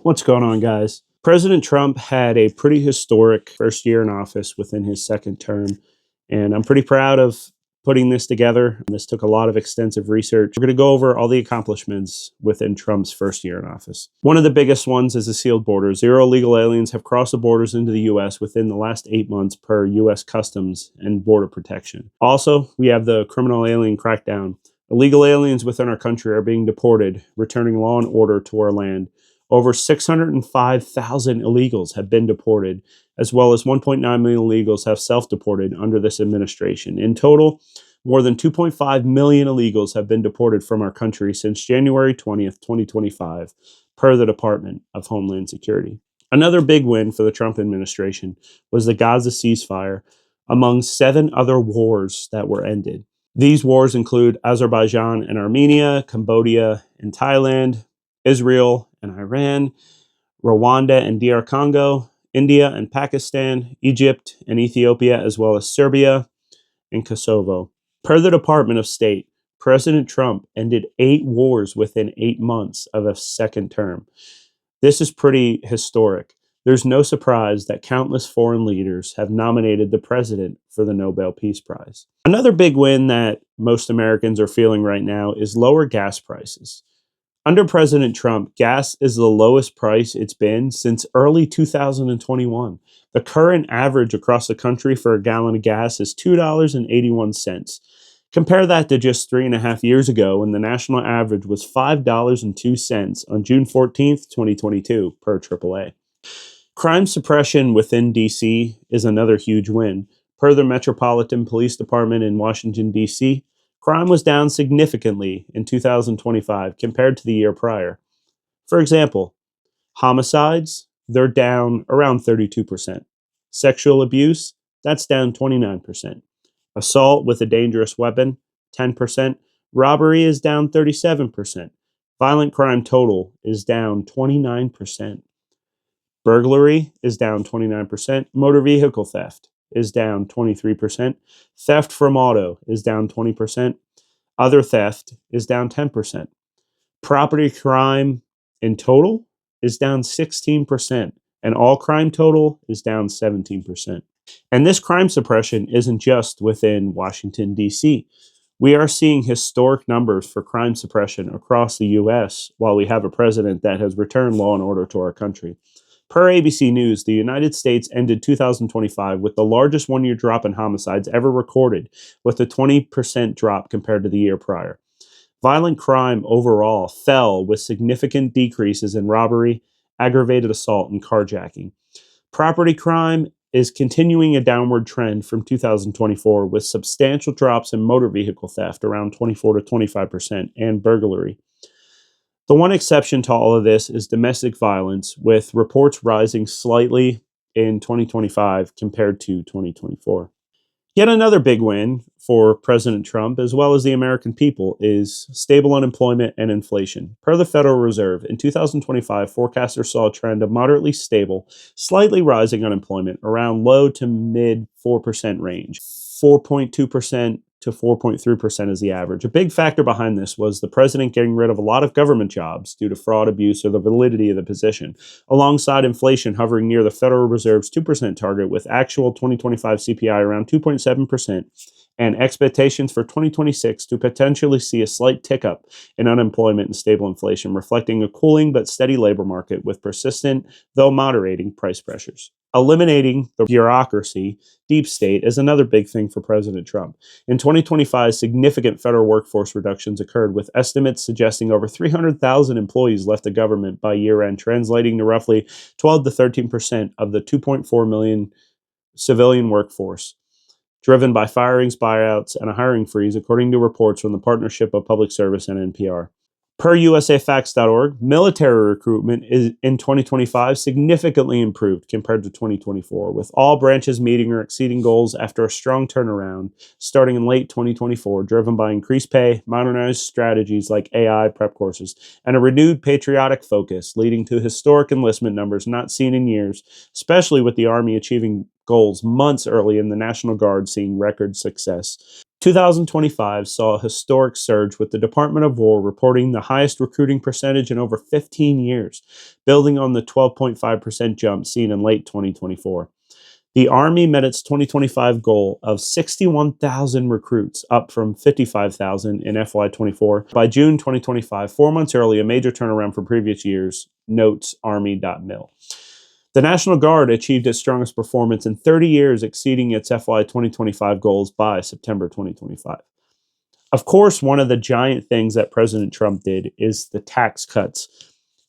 What's going on, guys? President Trump had a pretty historic first year in office within his second term, and I'm pretty proud of putting this together. This took a lot of extensive research. We're going to go over all the accomplishments within Trump's first year in office. One of the biggest ones is the sealed border. Zero illegal aliens have crossed the borders into the U.S. within the last 8 months per U.S. Customs and Border Protection. Also, we have the criminal alien crackdown. Illegal aliens within our country are being deported, returning law and order to our land. Over 605,000 illegals have been deported, as well as 1.9 million illegals have self-deported under this administration. In total, more than 2.5 million illegals have been deported from our country since January 20th, 2025, per the Department of Homeland Security. Another big win for the Trump administration was the Gaza ceasefire, among 7 other wars that were ended. These wars include Azerbaijan and Armenia, Cambodia and Thailand, Israel and Iran, Rwanda and DR Congo, India and Pakistan, Egypt and Ethiopia, as well as Serbia and Kosovo. Per the Department of State, President Trump ended 8 wars within 8 months of a second term. This is pretty historic. There's no surprise that countless foreign leaders have nominated the president for the Nobel Peace Prize. Another big win that most Americans are feeling right now is lower gas prices. Under President Trump, gas is the lowest price it's been since early 2021. The current average across the country for a gallon of gas is $2.81. Compare that to just 3.5 years ago when the national average was $5.02 on June 14th, 2022, per AAA. Crime suppression within D.C. is another huge win. Per the Metropolitan Police Department in Washington, D.C., crime was down significantly in 2025 compared to the year prior. For example, homicides, they're down around 32%. Sexual abuse, that's down 29%. Assault with a dangerous weapon, 10%. Robbery is down 37%. Violent crime total is down 29%. Burglary is down 29%. Motor vehicle theft is down 23%. Theft from auto is down 20%. Other theft is down 10%. Property crime in total is down 16%. And all crime total is down 17%. And this crime suppression isn't just within Washington, D.C. We are seeing historic numbers for crime suppression across the U.S. while we have a president that has returned law and order to our country. Per ABC News, the United States ended 2025 with the largest one-year drop in homicides ever recorded, with a 20% drop compared to the year prior. Violent crime overall fell with significant decreases in robbery, aggravated assault, and carjacking. Property crime is continuing a downward trend from 2024 with substantial drops in motor vehicle theft, around 24 to 25%, and burglary. The one exception to all of this is domestic violence, with reports rising slightly in 2025 compared to 2024. Yet another big win for President Trump, as well as the American people, is stable unemployment and inflation. Per the Federal Reserve, in 2025, forecasters saw a trend of moderately stable, slightly rising unemployment around low to mid 4% range. 4.2% to 4.3% is the average. A big factor behind this was the president getting rid of a lot of government jobs due to fraud, abuse, or the validity of the position, alongside inflation hovering near the Federal Reserve's 2% target, with actual 2025 CPI around 2.7%, and expectations for 2026 to potentially see a slight tick up in unemployment and stable inflation, reflecting a cooling but steady labor market with persistent, though moderating, price pressures. Eliminating the bureaucracy, deep state, is another big thing for President Trump. In 2025, significant federal workforce reductions occurred, with estimates suggesting over 300,000 employees left the government by year-end, translating to roughly 12 to 13% of the 2.4 million civilian workforce, driven by firings, buyouts, and a hiring freeze, according to reports from the Partnership of Public Service and NPR. Per usafacts.org, military recruitment is in 2025 significantly improved compared to 2024, with all branches meeting or exceeding goals after a strong turnaround starting in late 2024, driven by increased pay, modernized strategies like AI prep courses, and a renewed patriotic focus, leading to historic enlistment numbers not seen in years, especially with the Army achieving goals months early and the National Guard seeing record success. 2025 saw a historic surge, with the Department of War reporting the highest recruiting percentage in over 15 years, building on the 12.5% jump seen in late 2024. The Army met its 2025 goal of 61,000 recruits, up from 55,000 in FY24. By June 2025, 4 months early, a major turnaround from previous years, notes Army.mil. The National Guard achieved its strongest performance in 30 years, exceeding its FY 2025 goals by September 2025. Of course, one of the giant things that President Trump did is the tax cuts.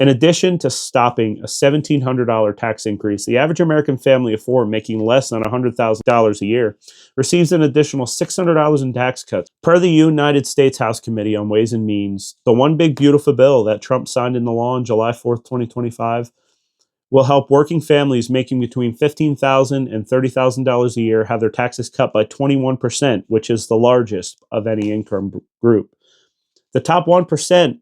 In addition to stopping a $1,700 tax increase, the average American family of four making less than $100,000 a year receives an additional $600 in tax cuts. Per the United States House Committee on Ways and Means, the one big beautiful bill that Trump signed into law on July 4th, 2025, will help working families making between $15,000 and $30,000 a year have their taxes cut by 21%, which is the largest of any income group. The top 1%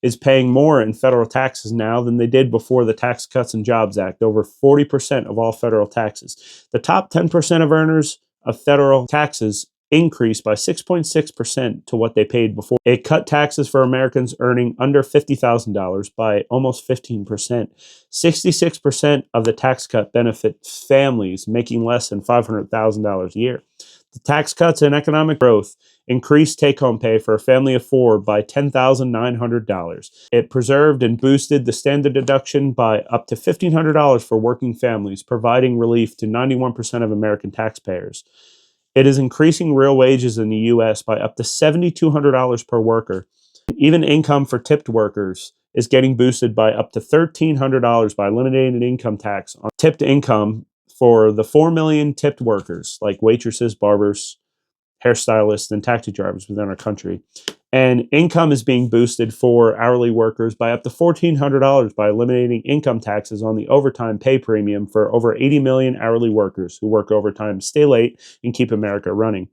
is paying more in federal taxes now than they did before the Tax Cuts and Jobs Act, over 40% of all federal taxes. The top 10% of earners of federal taxes increased by 6.6% to what they paid before. It cut taxes for Americans earning under $50,000 by almost 15%. 66% of the tax cut benefits families making less than $500,000 a year. The tax cuts and economic growth increased take-home pay for a family of four by $10,900. It preserved and boosted the standard deduction by up to $1,500 for working families, providing relief to 91% of American taxpayers. It is increasing real wages in the U.S. by up to $7,200 per worker. Even income for tipped workers is getting boosted by up to $1,300 by eliminating income tax on tipped income for the 4 million tipped workers, like waitresses, barbers, hairstylists, and taxi drivers within our country. And income is being boosted for hourly workers by up to $1,400 by eliminating income taxes on the overtime pay premium for over 80 million hourly workers who work overtime, stay late, and keep America running.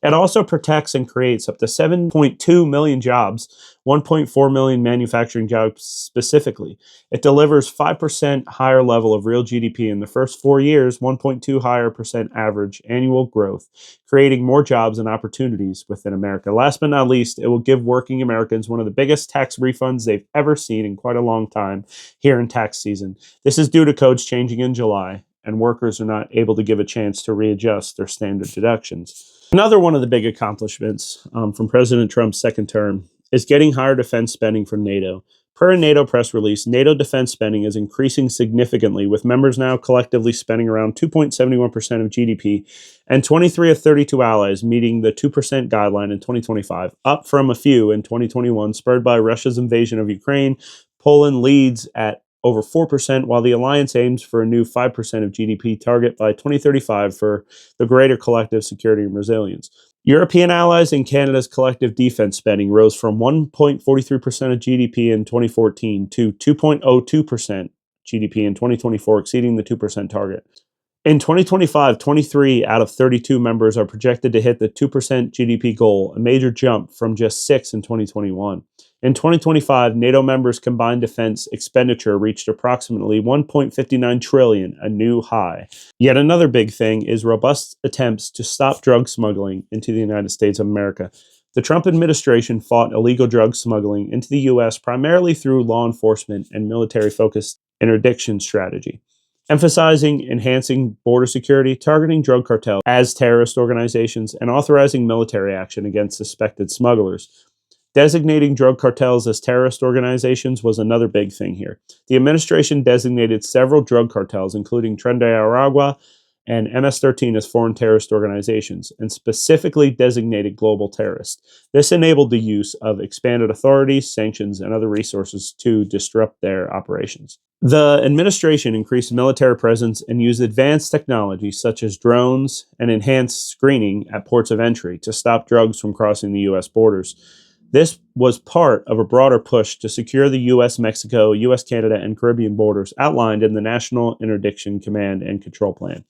It also protects and creates up to 7.2 million jobs, 1.4 million manufacturing jobs specifically. It delivers 5% higher level of real GDP in the first 4 years, 1.2 higher percent average annual growth, creating more jobs and opportunities within America. Last but not least, it will give working Americans one of the biggest tax refunds they've ever seen in quite a long time here in tax season. This is due to codes changing in July, and workers are not able to give a chance to readjust their standard deductions. Another one of the big accomplishments from President Trump's second term is getting higher defense spending from NATO. Per a NATO press release, NATO defense spending is increasing significantly, with members now collectively spending around 2.71% of GDP, and 23 of 32 allies meeting the 2% guideline in 2025, up from a few in 2021, spurred by Russia's invasion of Ukraine. Poland leads at over 4%, while the alliance aims for a new 5% of GDP target by 2035 for the greater collective security and resilience. European allies and Canada's collective defense spending rose from 1.43% of GDP in 2014 to 2.02% GDP in 2024, exceeding the 2% target. In 2025, 23 out of 32 members are projected to hit the 2% GDP goal, a major jump from just 6 in 2021. In 2025, NATO members' combined defense expenditure reached approximately $1.59 trillion, a new high. Yet another big thing is robust attempts to stop drug smuggling into the United States of America. The Trump administration fought illegal drug smuggling into the U.S. primarily through law enforcement and military-focused interdiction strategy, emphasizing enhancing border security, targeting drug cartels as terrorist organizations, and authorizing military action against suspected smugglers. Designating drug cartels as terrorist organizations was another big thing here. The administration designated several drug cartels, including Tren de Aragua and MS-13, as foreign terrorist organizations, and specifically designated global terrorists. This enabled the use of expanded authorities, sanctions, and other resources to disrupt their operations. The administration increased military presence and used advanced technology such as drones and enhanced screening at ports of entry to stop drugs from crossing the U.S. borders. This was part of a broader push to secure the U.S., Mexico, U.S., Canada, and Caribbean borders outlined in the National Interdiction Command and Control Plan.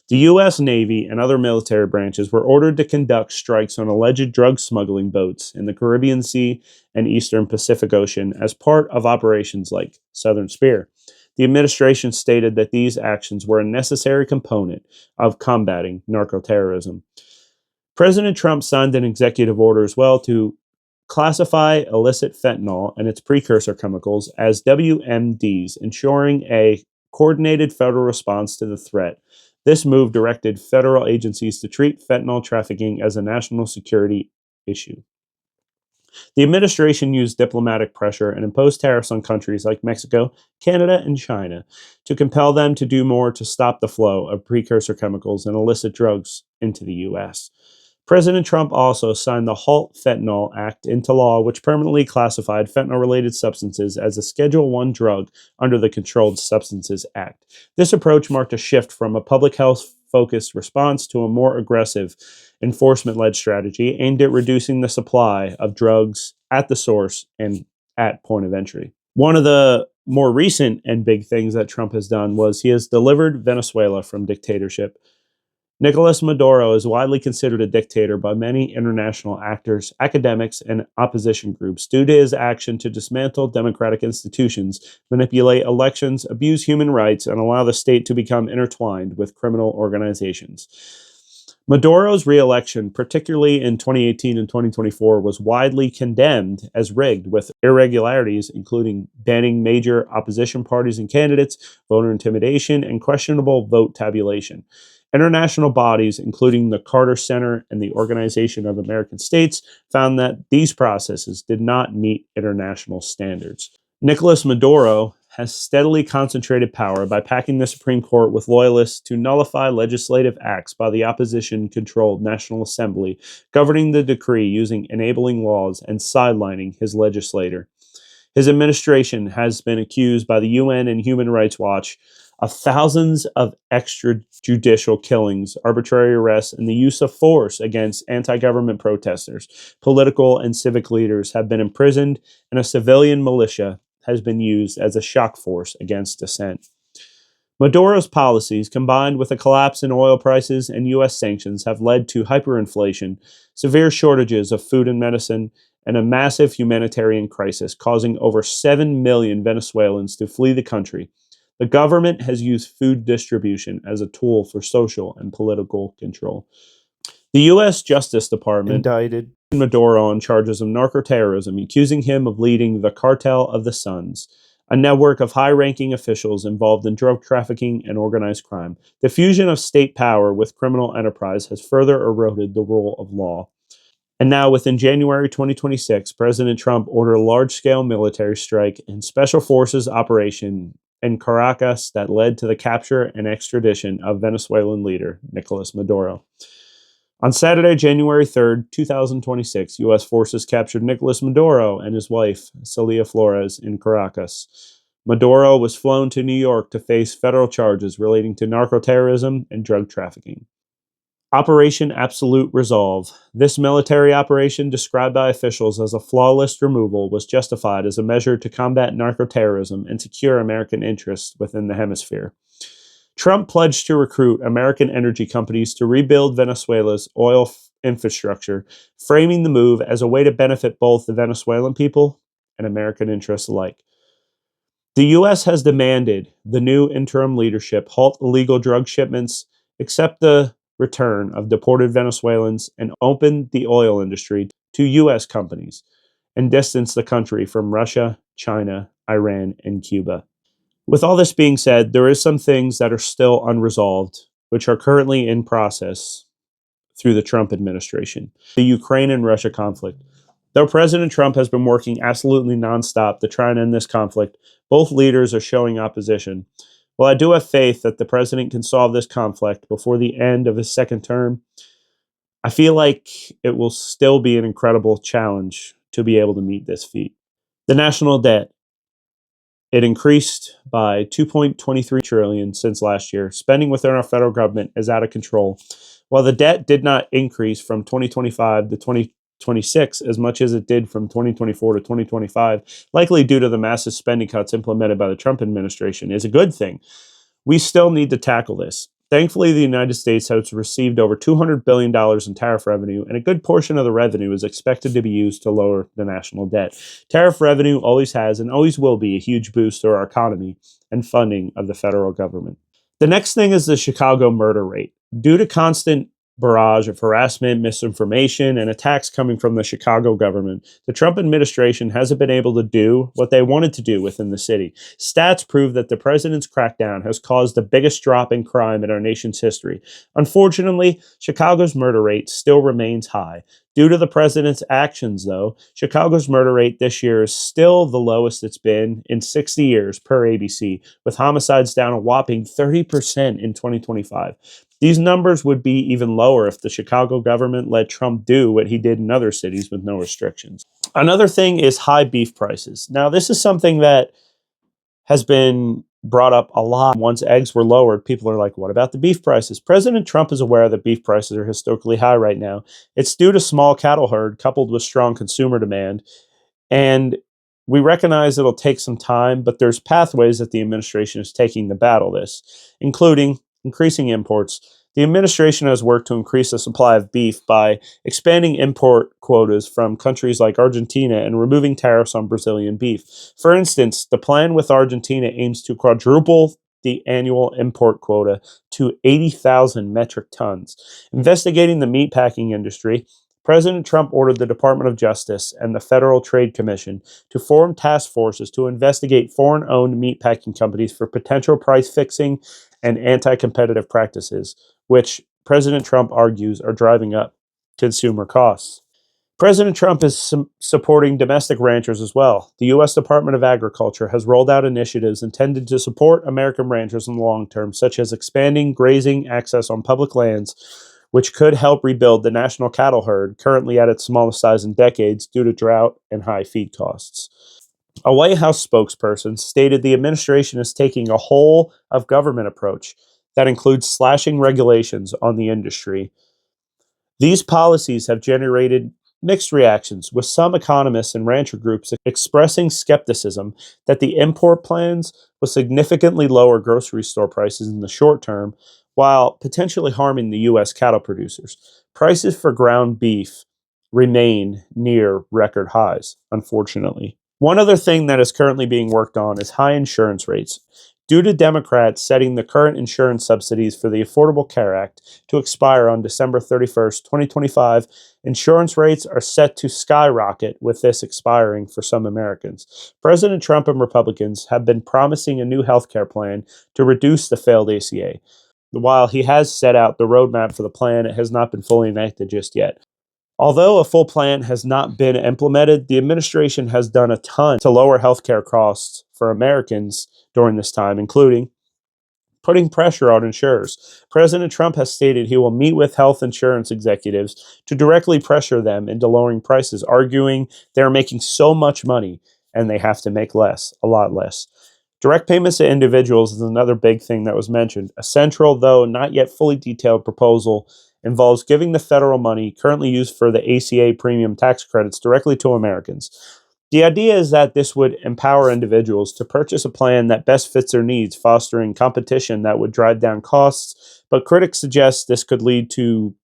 The U.S. Navy and other military branches were ordered to conduct strikes on alleged drug smuggling boats in the Caribbean Sea and Eastern Pacific Ocean as part of operations like Southern Spear. The administration stated that these actions were a necessary component of combating narco-terrorism. President Trump signed an executive order as well to classify illicit fentanyl and its precursor chemicals as WMDs, ensuring a coordinated federal response to the threat. This move directed federal agencies to treat fentanyl trafficking as a national security issue. The administration used diplomatic pressure and imposed tariffs on countries like Mexico, Canada, and China to compel them to do more to stop the flow of precursor chemicals and illicit drugs into the U.S. President Trump also signed the Halt Fentanyl Act into law, which permanently classified fentanyl-related substances as a Schedule 1 drug under the Controlled Substances Act. This approach marked a shift from a public health-focused response to a more aggressive, enforcement-led strategy aimed at reducing the supply of drugs at the source and at point of entry. One of the more recent and big things that Trump has done was he has delivered Venezuela from dictatorship. Nicolas Maduro is widely considered a dictator by many international actors, academics, and opposition groups due to his action to dismantle democratic institutions, manipulate elections, abuse human rights, and allow the state to become intertwined with criminal organizations. Maduro's re-election, particularly in 2018 and 2024, was widely condemned as rigged, with irregularities including banning major opposition parties and candidates, voter intimidation, and questionable vote tabulation. International bodies, including the Carter Center and the Organization of American States, found that these processes did not meet international standards. Nicolas Maduro has steadily concentrated power by packing the Supreme Court with loyalists to nullify legislative acts by the opposition-controlled National Assembly, governing the decree using enabling laws and sidelining his legislator. His administration has been accused by the UN and Human Rights Watch of thousands of extrajudicial killings, arbitrary arrests, and the use of force against anti-government protesters. Political and civic leaders have been imprisoned, and a civilian militia has been used as a shock force against dissent. Maduro's policies, combined with a collapse in oil prices and U.S. sanctions, have led to hyperinflation, severe shortages of food and medicine, and a massive humanitarian crisis, causing over 7 million Venezuelans to flee the country. The government has used food distribution as a tool for social and political control. The U.S. Justice Department indicted Maduro on charges of narco-terrorism, accusing him of leading the Cartel of the Suns, a network of high-ranking officials involved in drug trafficking and organized crime. The fusion of state power with criminal enterprise has further eroded the rule of law. And now, within January 2026, President Trump ordered a large-scale military strike and special forces operation in Caracas that led to the capture and extradition of Venezuelan leader Nicolas Maduro. On Saturday, January 3rd, 2026, U.S. forces captured Nicolas Maduro and his wife, Celia Flores, in Caracas. Maduro was flown to New York to face federal charges relating to narco-terrorism and drug trafficking. Operation Absolute Resolve. This military operation, described by officials as a flawless removal, was justified as a measure to combat narco-terrorism and secure American interests within the hemisphere. Trump pledged to recruit American energy companies to rebuild Venezuela's oil infrastructure, framing the move as a way to benefit both the Venezuelan people and American interests alike. The U.S. has demanded the new interim leadership halt illegal drug shipments, accept the return of deported Venezuelans, and open the oil industry to U.S. companies, and distance the country from Russia, China, Iran, and Cuba. With all this being said, there is some things that are still unresolved, which are currently in process through the Trump administration. The Ukraine and Russia conflict. Though President Trump has been working absolutely nonstop to try and end this conflict, both leaders are showing opposition. While I do have faith that the president can solve this conflict before the end of his second term, I feel like it will still be an incredible challenge to be able to meet this feat. The national debt. It increased by 2.23 trillion since last year. Spending within our federal government is out of control. While the debt did not increase from 2025 to 2026 as much as it did from 2024 to 2025, likely due to the massive spending cuts implemented by the Trump administration, is a good thing. We still need to tackle this. Thankfully, the United States has received over $200 billion in tariff revenue, and a good portion of the revenue is expected to be used to lower the national debt. Tariff revenue always has and always will be a huge boost to our economy and funding of the federal government. The next thing is the Chicago murder rate. Due to constant barrage of harassment, misinformation, and attacks coming from the Chicago government, the Trump administration hasn't been able to do what they wanted to do within the city. Stats prove that the president's crackdown has caused the biggest drop in crime in our nation's history. Unfortunately, Chicago's murder rate still remains high. Due to the president's actions, though, Chicago's murder rate this year is still the lowest it's been in 60 years per ABC, with homicides down a whopping 30% in 2025. These numbers would be even lower if the Chicago government let Trump do what he did in other cities with no restrictions. Another thing is high beef prices. Now, this is something that has been brought up a lot. Once eggs were lowered, people are like, what about the beef prices? President Trump is aware that beef prices are historically high right now. It's due to small cattle herd coupled with strong consumer demand. And we recognize it'll take some time, but there's pathways that the administration is taking to battle this, including increasing imports. The administration has worked to increase the supply of beef by expanding import quotas from countries like Argentina and removing tariffs on Brazilian beef. For instance, the plan with Argentina aims to quadruple the annual import quota to 80,000 metric tons. Investigating the meatpacking industry, President Trump ordered the Department of Justice and the Federal Trade Commission to form task forces to investigate foreign-owned meatpacking companies for potential price fixing and anti-competitive practices, which President Trump argues are driving up consumer costs. President Trump is supporting domestic ranchers as well. The U.S. Department of Agriculture has rolled out initiatives intended to support American ranchers in the long term, such as expanding grazing access on public lands, which could help rebuild the national cattle herd, currently at its smallest size in decades due to drought and high feed costs. A White House spokesperson stated the administration is taking a whole of government approach that includes slashing regulations on the industry. These policies have generated mixed reactions, with some economists and rancher groups expressing skepticism that the import plans will significantly lower grocery store prices in the short term, while potentially harming the U.S. cattle producers. Prices for ground beef remain near record highs, unfortunately. One other thing that is currently being worked on is high insurance rates. Due to Democrats setting the current insurance subsidies for the Affordable Care Act to expire on December 31st, 2025, insurance rates are set to skyrocket with this expiring for some Americans. President Trump and Republicans have been promising a new health care plan to reduce the failed ACA. While he has set out the roadmap for the plan, it has not been fully enacted just yet. Although a full plan has not been implemented, the administration has done a ton to lower healthcare costs for Americans during this time, including putting pressure on insurers. President Trump has stated he will meet with health insurance executives to directly pressure them into lowering prices, arguing they're making so much money and they have to make less, a lot less. Direct payments to individuals is another big thing that was mentioned. A central, though not yet fully detailed proposal involves giving the federal money currently used for the ACA premium tax credits directly to Americans. The idea is that this would empower individuals to purchase a plan that best fits their needs, fostering competition that would drive down costs, but critics suggest this could lead to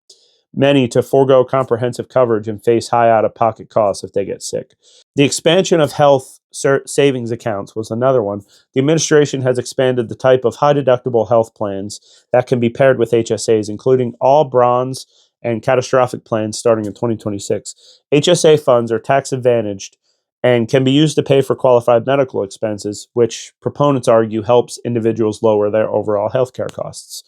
many to forego comprehensive coverage and face high out-of-pocket costs if they get sick. The expansion of health savings accounts was another one. The administration has expanded the type of high-deductible health plans that can be paired with HSAs, including all bronze and catastrophic plans starting in 2026. HSA funds are tax-advantaged and can be used to pay for qualified medical expenses, which proponents argue helps individuals lower their overall healthcare costs.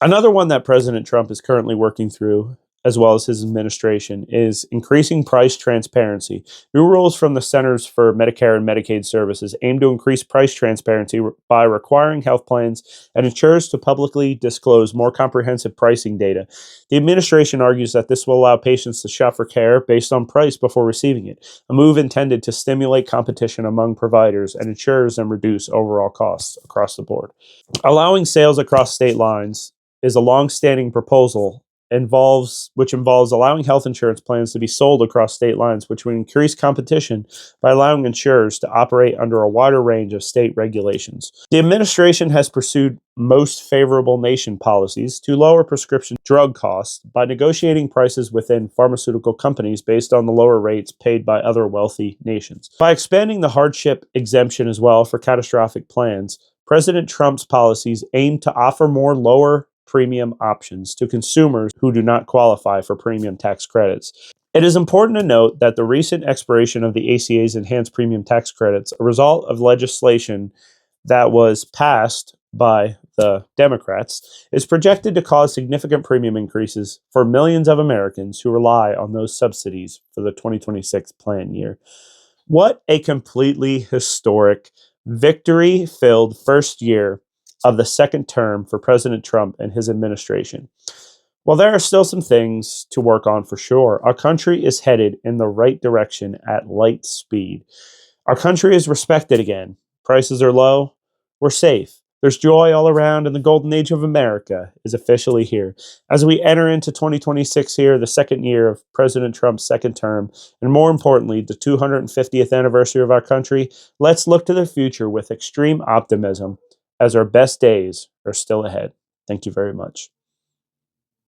Another one that President Trump is currently working through, as well as his administration, is increasing price transparency. New rules from the Centers for Medicare and Medicaid Services aim to increase price transparency by requiring health plans and insurers to publicly disclose more comprehensive pricing data. The administration argues that this will allow patients to shop for care based on price before receiving it, a move intended to stimulate competition among providers and insurers and reduce overall costs across the board. Allowing sales across state lines is a long-standing proposal which involves allowing health insurance plans to be sold across state lines, which would increase competition by allowing insurers to operate under a wider range of state regulations. The administration has pursued most favorable nation policies to lower prescription drug costs by negotiating prices within pharmaceutical companies based on the lower rates paid by other wealthy nations. By expanding the hardship exemption as well for catastrophic plans, President Trump's policies aim to offer more lower premium options to consumers who do not qualify for premium tax credits. It is important to note that the recent expiration of the ACA's enhanced premium tax credits, a result of legislation that was passed by the Democrats, is projected to cause significant premium increases for millions of Americans who rely on those subsidies for the 2026 plan year. What a completely historic, victory filled first year of the second term for President Trump and his administration. While there are still some things to work on for sure, our country is headed in the right direction at light speed. Our country is respected again. Prices are low. We're safe. There's joy all around, and the golden age of America is officially here. As we enter into 2026 here, the second year of President Trump's second term, and more importantly, the 250th anniversary of our country, let's look to the future with extreme optimism as our best days are still ahead. Thank you very much.